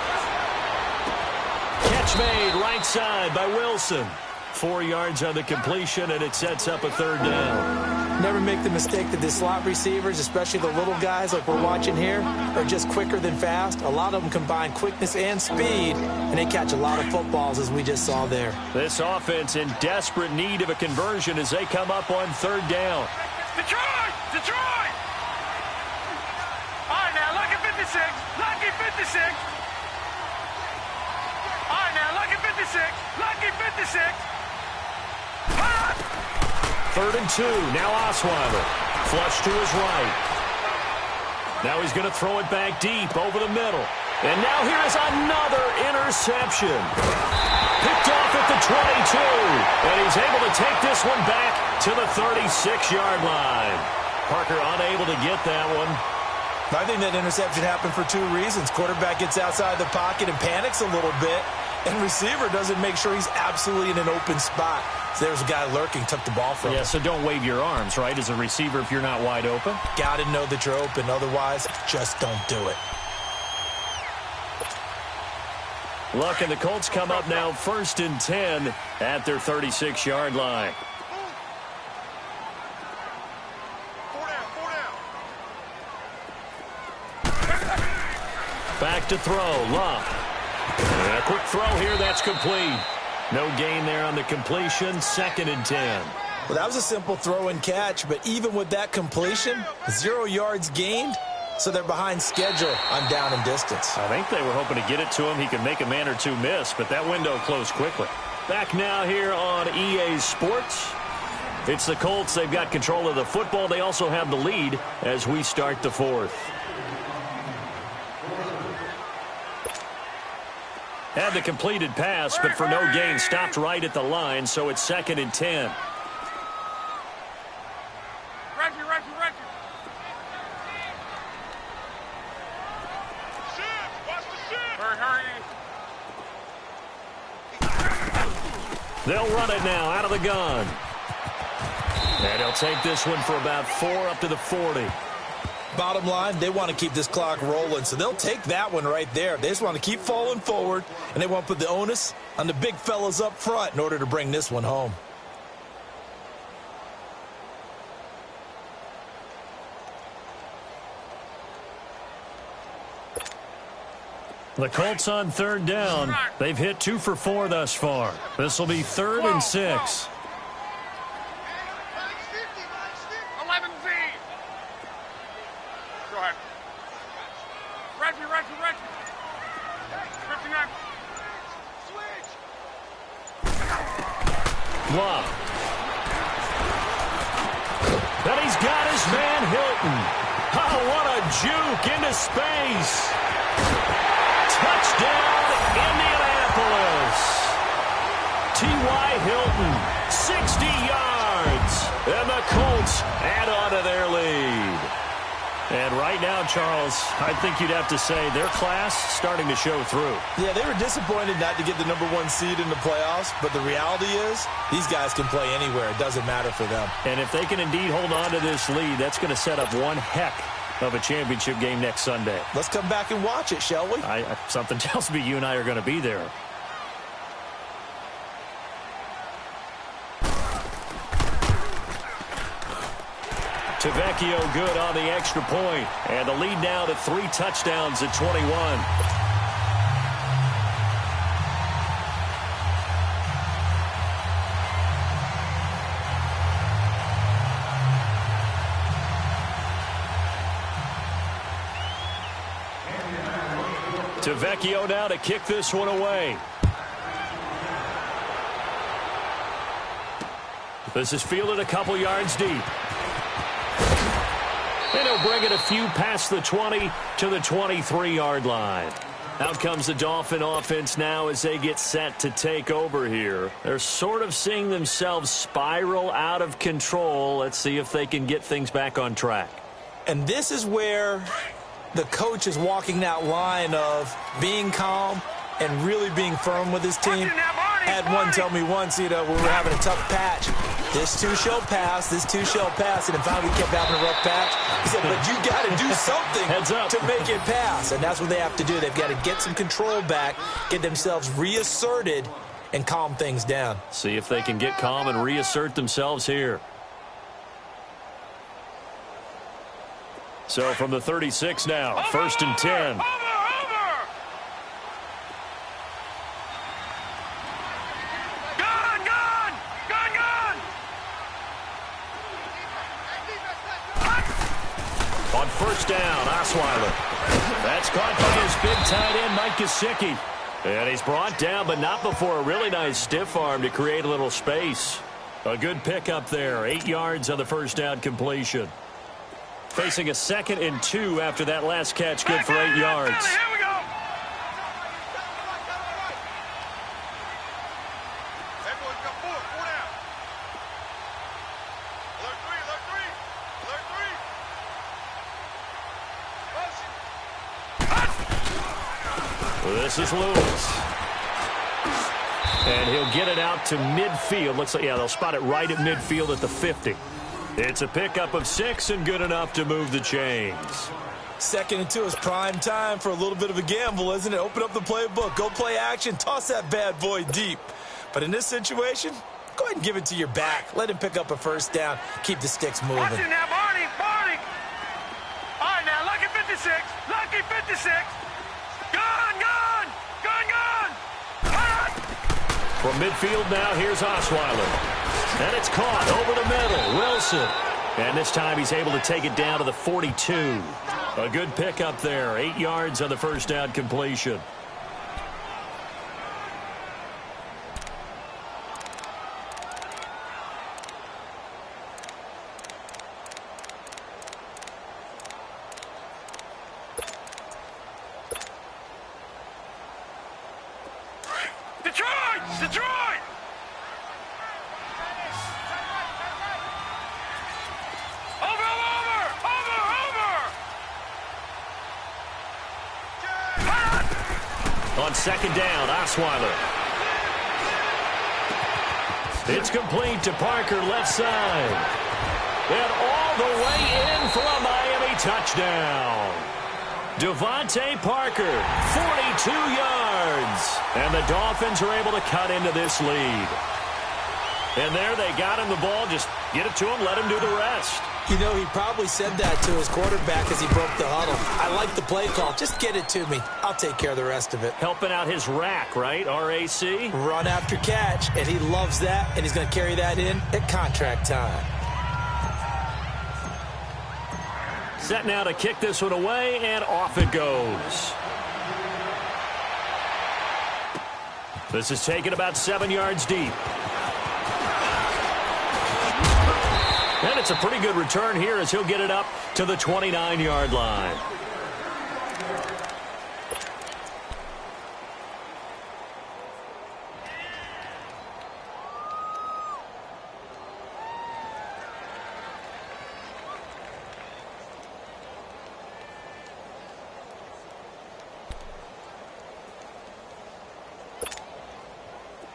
Catch made right side by Wilson. 4 yards on the completion, and it sets up a 3rd down. Never make the mistake that the slot receivers, especially the little guys like we're watching here, are just quicker than fast. A lot of them combine quickness and speed, and they catch a lot of footballs, as we just saw there. This offense in desperate need of a conversion as they come up on 3rd down. Detroit! Detroit! All right, now, lucky 56. Lucky 56. All right, now, lucky 56. Lucky 56. 3rd and 2. Now Osweiler. Flush to his right. Now he's going to throw it back deep over the middle. And now here is another interception. Picked off at the 22. And he's able to take this one back to the 36-yard line. Parker unable to get that one. I think that interception happened for 2 reasons. Quarterback gets outside the pocket and panics a little bit. And receiver doesn't make sure he's absolutely in an open spot. So there's a guy lurking, took the ball from him. Yeah, so don't wave your arms, right, as a receiver if you're not wide open. Got to know that you're open. Otherwise, just don't do it. Luck and the Colts come up now 1st and 10 at their 36-yard line. Back to throw, Luck. And a quick throw here, that's complete. No gain there on the completion, 2nd and 10. Well, that was a simple throw and catch, but even with that completion, 0 yards gained, so they're behind schedule on down and distance. I think they were hoping to get it to him. He could make a man or two miss, but that window closed quickly. Back now here on EA Sports. It's the Colts. They've got control of the football. They also have the lead as we start the fourth. Had the completed pass, but for no gain, stopped right at the line, so it's 2nd and 10. They'll run it now out of the gun. And he'll take this one for about 4 up to the 40. Bottom line, they want to keep this clock rolling, so they'll take that one right there. They just want to keep falling forward, and they want to put the onus on the big fellas up front in order to bring this one home. The Colts on 3rd down. They've hit 2 for 4 thus far. This will be 3rd and 6. 11 Z. Go ahead. Reggie. 59. Switch. Blah. Then he's got his man Hilton. Oh, what a juke into space. Touchdown, Indianapolis. T.Y. Hilton, 60 yards. And the Colts add on to their lead. And right now, Charles, I think you'd have to say their class starting to show through. Yeah, they were disappointed not to get the #1 seed in the playoffs, but the reality is these guys can play anywhere. It doesn't matter for them. And if they can indeed hold on to this lead, that's going to set up one heck of a championship game next Sunday. Let's come back and watch it, shall we? Something tells me you and I are going to be there. Tavecchio good on the extra point. And the lead now to 3 touchdowns at 21. Tavecchio now to kick this one away. This is fielded a couple yards deep. And he'll bring it a few past the 20 to the 23-yard line. Out comes the Dolphin offense now as they get set to take over here. They're sort of seeing themselves spiral out of control. Let's see if they can get things back on track. And this is where the coach is walking that line of being calm and really being firm with his team. Had one tell me once, when we were having a tough patch, this too shall pass, and then finally we kept having a rough patch. He said, but you got to do something to make it pass, and that's what they have to do. They've got to get some control back, get themselves reasserted, and calm things down. See if they can get calm and reassert themselves here. So from the 36 now, 1st and 10. On 1st down, Osweiler. That's caught by his big tight end, Mike Gesicki. And he's brought down, but not before a really nice stiff arm to create a little space. A good pickup there, 8 yards on the 1st down completion. Facing a 2nd and 2 after that last catch, good for 8 yards. Here we go. Hey, boys, got 4 down. Alert 3. This is Lewis. And he'll get it out to midfield. Looks like, they'll spot it right at midfield at the 50. It's a pickup of 6 and good enough to move the chains. 2nd and 2 is prime time for a little bit of a gamble, isn't it? Open up the playbook, go play action, toss that bad boy deep. But in this situation, go ahead and give it to your back. Let him pick up a 1st down. Keep the sticks moving. Watch it now, Barney. All right, now, lucky 56. Lucky 56. Gone. From midfield now, here's Osweiler. And it's caught over the middle. Wilson. And this time he's able to take it down to the 42. A good pickup there. 8 yards on the 1st down completion. On second down, Osweiler. It's complete to Parker, left side. And all the way in for a Miami touchdown. Devontae Parker, 42 yards. And the Dolphins are able to cut into this lead. And there they got him the ball. Just get it to him, let him do the rest. You know, he probably said that to his quarterback as he broke the huddle. I like the play call. Just get it to me. I'll take care of the rest of it. Helping out his rack, right? RAC? Run after catch, and he loves that, and he's going to carry that in at contract time. Set now to kick this one away, and off it goes. This is taken about 7 yards deep. And it's a pretty good return here as he'll get it up to the 29-yard line.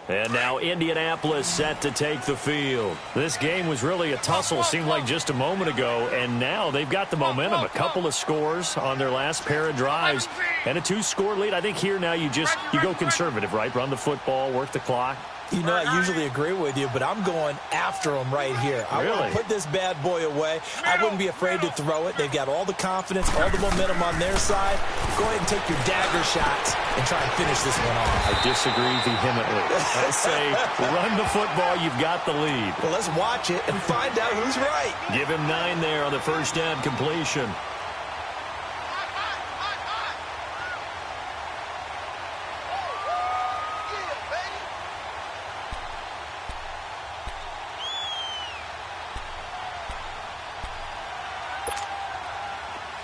And now Indianapolis set to take the field. This game was really a tussle, seemed like just a moment ago, and now they've got the momentum. A couple of scores on their last pair of drives and a 2-score lead. I think here now you go conservative, right? Run the football, work the clock. You know, I usually agree with you, but I'm going after him right here. I want to put this bad boy away. I wouldn't be afraid to throw it. They've got all the confidence, all the momentum on their side. Go ahead and take your dagger shots and try and finish this one off. I disagree vehemently. I say run the football. You've got the lead. Well, let's watch it and find out who's right. Give him 9 there on the first down completion.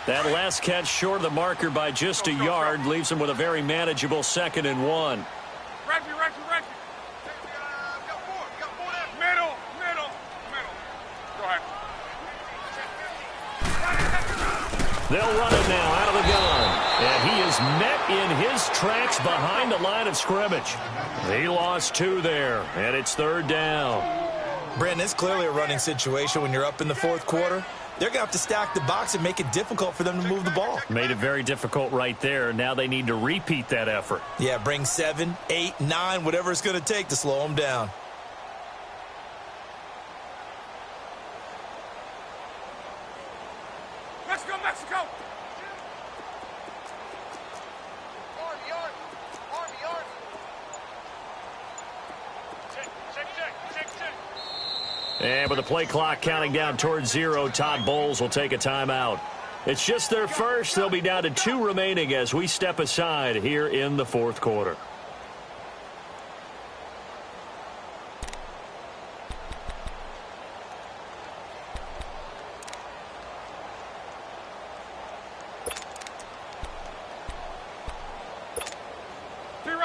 That last catch short of the marker by just a yard leaves him with a very manageable 2nd and 1. Reggie. Middle. Go ahead. They'll run it now out of the gun. And he is met in his tracks behind the line of scrimmage. He lost 2 there, and it's 3rd down. Brandon, it's clearly a running situation when you're up in the 4th quarter. They're going to have to stack the box and make it difficult for them to move the ball. Made it very difficult right there. Now they need to repeat that effort. Yeah, bring 7, 8, 9, whatever it's going to take to slow them down. Let's go, Mexico! And with the play clock counting down towards 0, Todd Bowles will take a timeout. It's just their first. They'll be down to 2 remaining as we step aside here in the 4th quarter.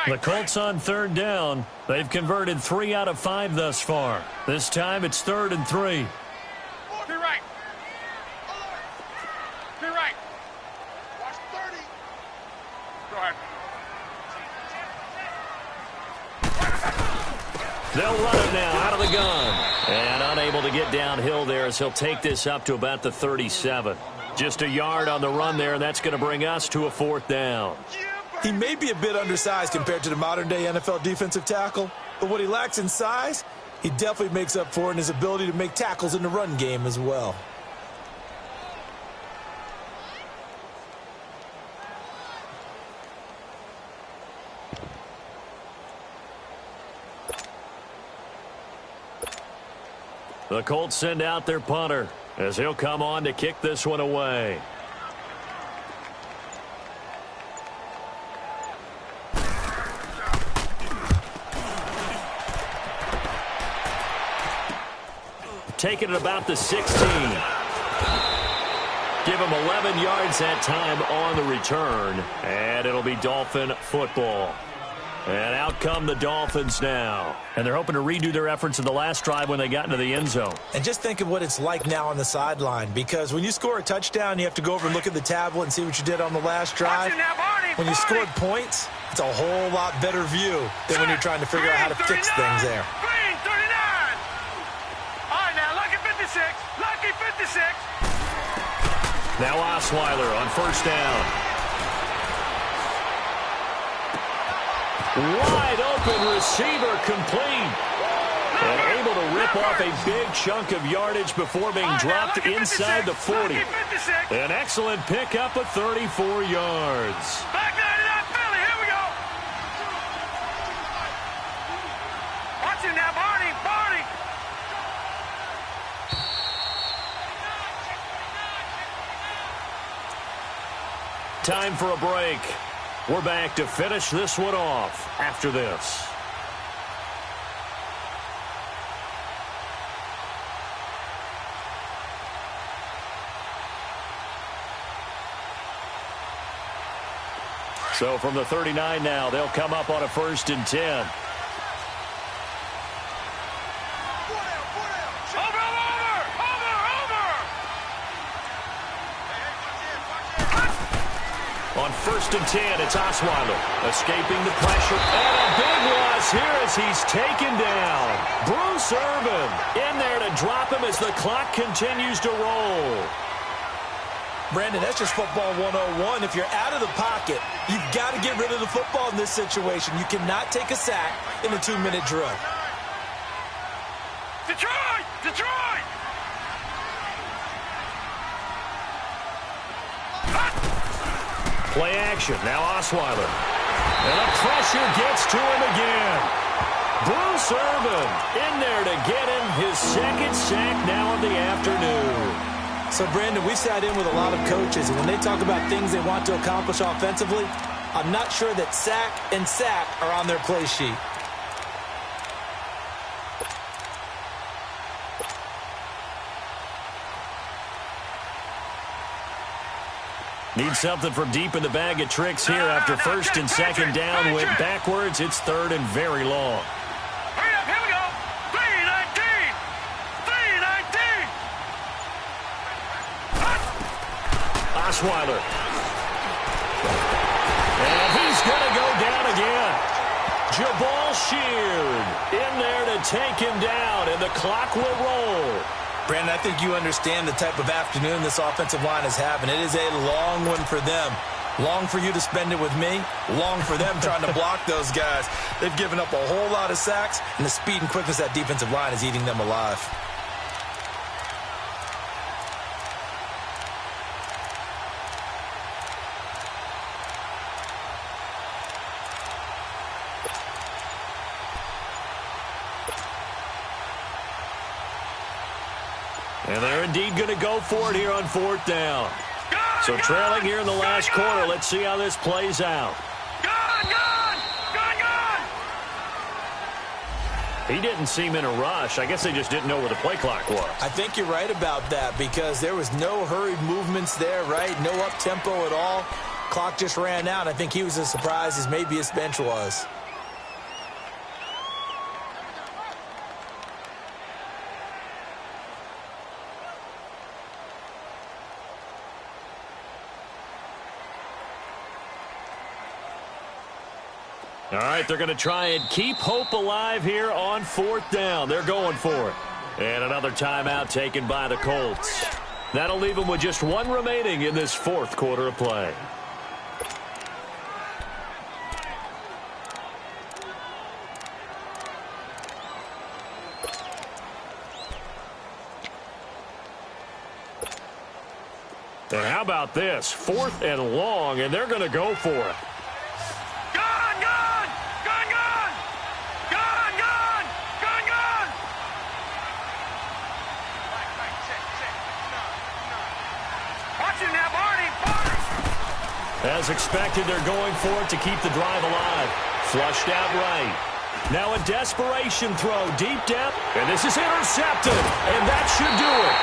The Colts on 3rd down. They've converted 3 out of 5 thus far. This time it's 3rd and 3. Be right. Watch 30. Go ahead. They'll run it now out of the gun. And unable to get downhill there as he'll take this up to about the 37. Just a yard on the run there, and that's going to bring us to a 4th down. He may be a bit undersized compared to the modern-day NFL defensive tackle, but what he lacks in size, he definitely makes up for in his ability to make tackles in the run game as well. The Colts send out their punter as he'll come on to kick this one away. Taking it about the 16. Give him 11 yards that time on the return. And it'll be Dolphin football. And out come the Dolphins now. And they're hoping to redo their efforts in the last drive when they got into the end zone. And just think of what it's like now on the sideline. Because when you score a touchdown, you have to go over and look at the tablet and see what you did on the last drive. when you scored points, it's a whole lot better view than when you're trying to figure out how to fix things there. Green, 39. All right, now, lucky 56. Lucky 56. Now Osweiler on first down. Wide open receiver complete. And able to rip off a big chunk of yardage before being dropped inside the 40. An excellent pickup of 34 yards. Back 99 Philly, here we go. Watch him now, Barney, Barney. Time for a break. We're back to finish this one off after this. So from the 39 now, they'll come up on a 1st and 10. On 1st and 10, it's Osweiler escaping the pressure. And a big loss here as he's taken down. Bruce Irvin in there to drop him as the clock continues to roll. Brandon, that's just football 101. If you're out of the pocket, you've got to get rid of the football in this situation. You cannot take a sack in a 2-minute drill. Detroit! Detroit! Play action. Now Osweiler. And the pressure gets to him again. Bruce Irvin in there to get him his 2nd sack now of the afternoon. So, Brandon, we sat in with a lot of coaches, and when they talk about things they want to accomplish offensively, I'm not sure that sack and sack are on their play sheet. Need something from deep in the bag of tricks here after 1st and 2nd down went backwards. It's 3rd and very long. Hurry up, here we go. 3-19. 3-19. Osweiler. And he's going to go down again. Jabal Sheard in there to take him down, and the clock will roll. Brandon, I think you understand the type of afternoon this offensive line is having. It is a long one for them. Long for you to spend it with me. Long for them trying to block those guys. They've given up a whole lot of sacks, and the speed and quickness of that defensive line is eating them alive. And they're indeed going to go for it here on 4th down. So trailing here in the last quarter. Let's see how this plays out. He didn't seem in a rush. I guess they just didn't know where the play clock was. I think you're right about that because there was no hurried movements there, right? No up-tempo at all. Clock just ran out. I think he was as surprised as maybe his bench was. All right, they're going to try and keep hope alive here on 4th down. They're going for it. And another timeout taken by the Colts. That'll leave them with just 1 remaining in this 4th quarter of play. And how about this? 4th and long, and they're going to go for it. As expected, they're going for it to keep the drive alive. Flushed out right. Now a desperation throw deep down, and this is intercepted, and that should do it.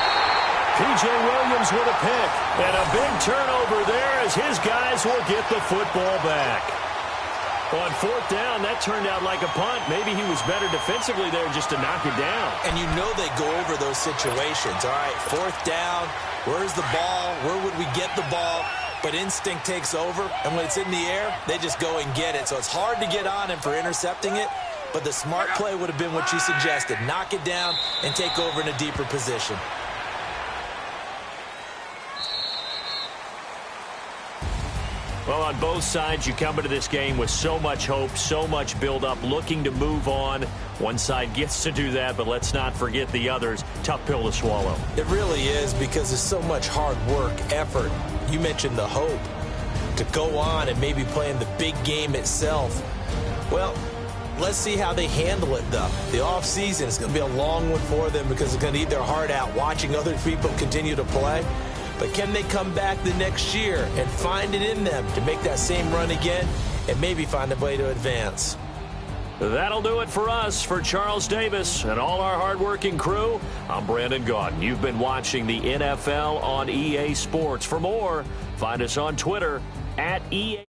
P.J. Williams with a pick, and a big turnover there as his guys will get the football back. On 4th down, that turned out like a punt. Maybe he was better defensively there just to knock it down. And you know they go over those situations. All right, 4th down, where's the ball? Where would we get the ball? but instinct takes over, and when it's in the air, they just go and get it. So it's hard to get on him for intercepting it, but the smart play would have been what you suggested. Knock it down and take over in a deeper position. Well, on both sides, you come into this game with so much hope, so much build-up, looking to move on. One side gets to do that, but let's not forget the others. Tough pill to swallow. It really is, because there's so much hard work, effort. You mentioned the hope to go on and maybe play in the big game itself. Well, let's see how they handle it, though. The offseason is going to be a long one for them because they're going to eat their heart out watching other people continue to play. But can they come back the next year and find it in them to make that same run again and maybe find a way to advance? That'll do it for us. For Charles Davis and all our hardworking crew, I'm Brandon Gaudin. You've been watching the NFL on EA Sports. For more, find us on Twitter @EA.